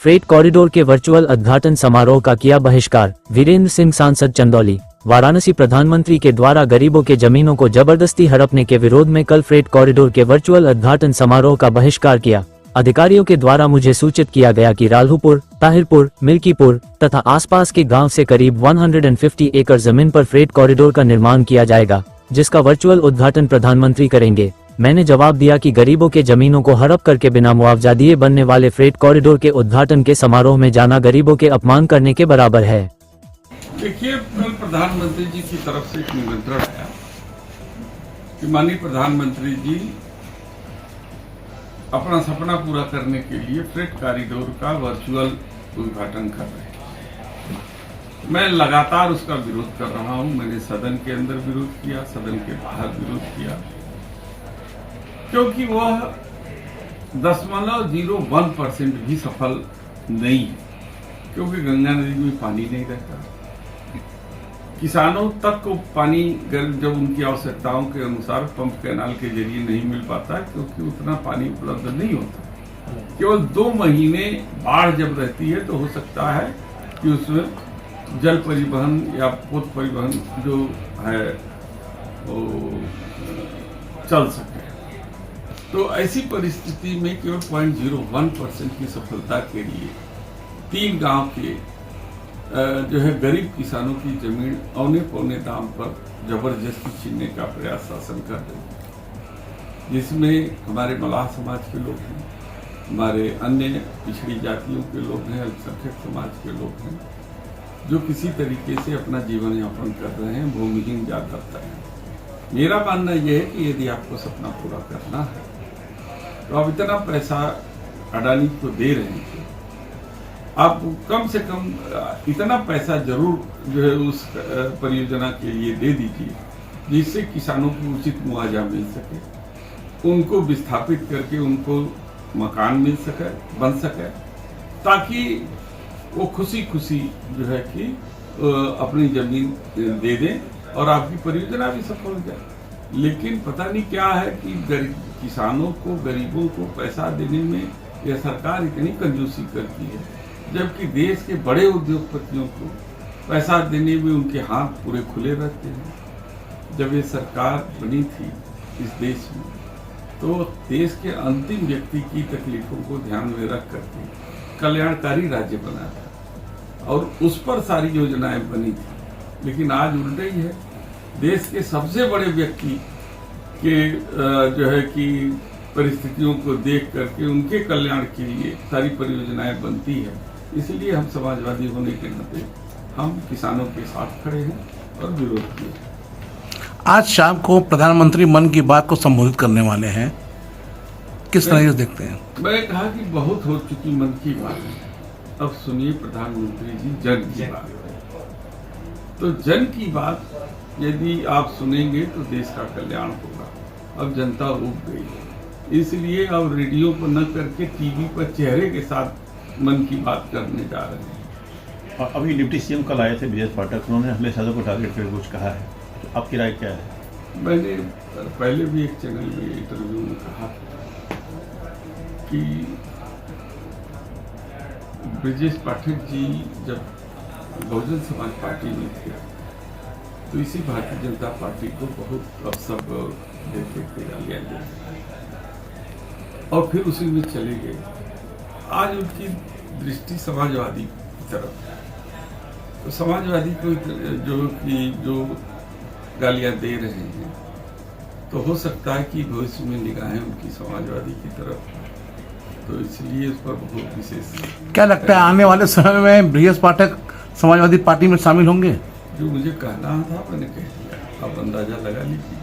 Freight corridor के virtual उद्घाटन समारोह का किया बहिष्कार। वीरेंद्र सिंह सांसद चंदौली। वाराणसी। प्रधानमंत्री के द्वारा गरीबों के जमीनों को जबरदस्ती हड़पने के विरोध में कल फ्रेट कॉरिडोर के वर्चुअल उद्घाटन समारोह का बहिष्कार किया। अधिकारियों के द्वारा मुझे सूचित किया गया कि राल्हुपुर, ताहिरपुर, मिल्कीपुर तथा आसपास के गांव से करीब 150 एकड़ जमीन पर फ्रेट कॉरिडोर का निर्माण किया जाएगा, जिसका वर्चुअल उद्घाटन प्रधानमंत्री करेंगे। मैंने जवाब दिया कि गरीबों के जमीनों को हड़प करके बिना मुआवजा दिए बनने वाले फ्रेट कॉरिडोर के उद्घाटन के समारोह में जाना गरीबों के अपमान करने के बराबर है। देखिए, कल प्रधानमंत्री जी की तरफ से एक निमंत्रण आया कि माननीय प्रधानमंत्री जी अपना सपना पूरा करने के लिए फ्रेट कॉरिडोर का वर्चुअल उद्घाटन कर रहे हैं। मैं लगातार उसका विरोध कर रहा हूं। मैंने सदन के अंदर विरोध किया, सदन के बाहर विरोध किया, क्योंकि वह 0.01% भी सफल नहीं है, क्योंकि गंगा नदी में पानी नहीं रहता। किसानों तक को पानी जब उनकी आवश्यकताओं के अनुसार पंप कैनाल के जरिए नहीं मिल पाता, क्योंकि उतना पानी उपलब्ध नहीं होता। केवल 2 महीने बाढ़ जब रहती है तो हो सकता है कि उसमें जल परिवहन या पोत परिवहन जो है वो चल सके। तो ऐसी परिस्थिति में केवल 0.01% की सफलता के लिए 3 गांव के जो है गरीब किसानों की जमीन औने पौने दाम पर जबरदस्ती छीनने का प्रयास शासन कर रहे हैं, जिसमें हमारे मलाह समाज के लोग हैं, हमारे अन्य पिछड़ी जातियों के लोग हैं, अल्पसंख्यक समाज के लोग हैं, जो किसी तरीके से अपना जीवन यापन कर रहे हैं, भूमिहीन जाता है। मेरा मानना यह है कि यदि आपको सपना पूरा करना है तो आप इतना पैसा अडानी को दे रहे हैं, आप कम से कम इतना पैसा जरूर जो है उस परियोजना के लिए दे दीजिए जिससे किसानों को उचित मुआवजा मिल सके, उनको विस्थापित करके उनको मकान मिल सके, बन सके, ताकि वो खुशी खुशी जो है कि अपनी जमीन दे दें और आपकी परियोजना भी सफल हो जाए। लेकिन पता नहीं क्या है कि किसानों को, गरीबों को पैसा देने में यह सरकार इतनी कंजूसी करती है, जबकि देश के बड़े उद्योगपतियों को पैसा देने में उनके हाथ पूरे खुले रहते हैं। जब ये सरकार बनी थी इस देश में तो देश के अंतिम व्यक्ति की तकलीफों को ध्यान में रख करके कल्याणकारी राज्य बना था और उस पर सारी योजनाएं बनी थी। लेकिन आज उल्टा ही है, देश के सबसे बड़े व्यक्ति के जो है कि परिस्थितियों को देख करके उनके कल्याण के लिए सारी परियोजनाएं बनती है। इसलिए हम समाजवादी होने के नाते हम किसानों के साथ खड़े हैं और विरोध किए। आज शाम को प्रधानमंत्री मन की बात को संबोधित करने वाले हैं, किस तरह से देखते हैं? मैंने कहा कि बहुत हो चुकी मन की बात, अब सुनिए प्रधानमंत्री जी जन की बात। तो जन की बात यदि आप सुनेंगे तो देश का कल्याण होगा। अब जनता उब गई है, इसलिए अब रेडियो पर न करके टीवी पर चेहरे के साथ मन की बात करने जा रहे हैं। अभी डिप्टी सीएम कल आए थे ब्रजेश पाठक, उन्होंने अखिलेश यादव को टारगेट करके कुछ कहा है, तो आपकी राय क्या है? मैंने पहले भी एक चैनल में इंटरव्यू में कहा था कि ब्रजेश पाठक जी जब बहुजन समाज पार्टी में थे तो इसी भारतीय जनता पार्टी को बहुत अवसर देते थे, गालियां देते और फिर उसी में चले गए। आज उनकी दृष्टि समाजवादी की तरफ है, तो समाजवादी को जो गालियां दे रहे हैं तो हो सकता है कि भविष्य में निगाहें उनकी समाजवादी की तरफ है, तो इसलिए उस पर बहुत विशेष। क्या लगता है आने वाले समय में ब्रजेश पाठक समाजवादी पार्टी में शामिल होंगे? जो मुझे कहना था मैंने कह दिया, आप अंदाजा लगा लीजिए।